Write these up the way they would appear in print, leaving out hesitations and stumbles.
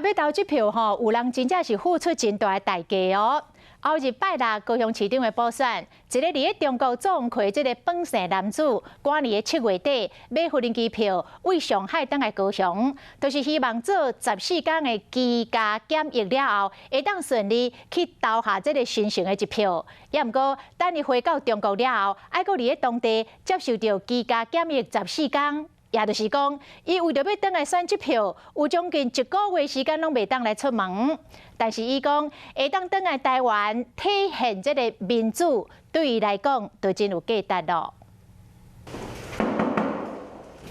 要投这票吼，有人真正是付出真大的代价哦。后日拜六高雄市长的补选，一个伫中国总开这个本省男子，赶年的7月底买飞机票为上海登来高雄，就是希望做14天的居家检疫了后，会当顺利去投下这个新型的一票。也毋过，等伊回到中国了后，爱搁伫当地接受到居家检疫14天。也就是讲，伊为着要登来选这票，有将近1个月时间拢袂当来出门。但是伊讲，会当登来台湾体现这个民主，对伊来讲，就真有价值咯。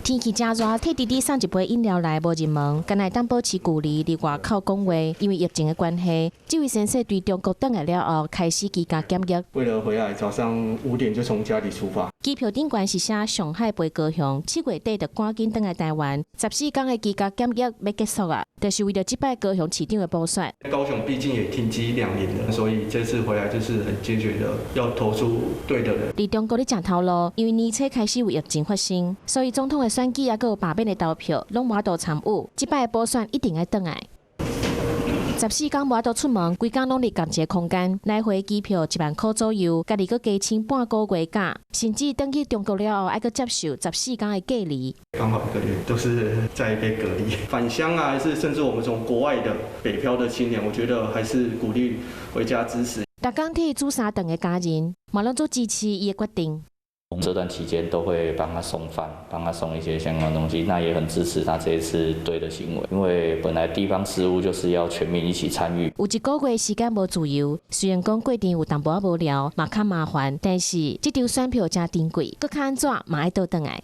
天气真热，替弟弟送一杯饮料来无入门，敢来当保持距离，伫外口讲话。因为疫情的关系，这位先生对中国登来了后，开始居家检疫。为了回来，早上5点就从家里出发。机票顶悬是写上海飞高雄，7月底就赶紧登来台湾。14天的居家检疫要结束啊，就是为了击败高雄市长的补选。高雄毕竟也停机2年了，所以这次回来就是很坚决的要投出对的人。伫中国咧食头路，因为年初开始有疫情发生，所以总统的选举也有罢免的投票，拢无法度参与。击败的补选一定要登来。14天无法度出门，规天拢伫共一个空间，来回机票1万块左右，家己搁加请半个月假，甚至登去中国了后，还搁接受14天的隔离。刚好1个月都是在被隔离，返乡啊，还是甚至我们从国外的北漂的青年，我觉得还是鼓励回家支持。逐天替朱砂等的家人，嘛拢做支持伊的决定。这段期间都会帮他送饭，帮他送一些相关的东西，那也很支持他这一次对的行为，因为本来地方事务就是要全民一起参与。有1个月时间无自由，虽然讲过程有淡薄仔无聊，嘛较麻烦，但是这张选票真珍贵，搁较安怎嘛爱倒转来。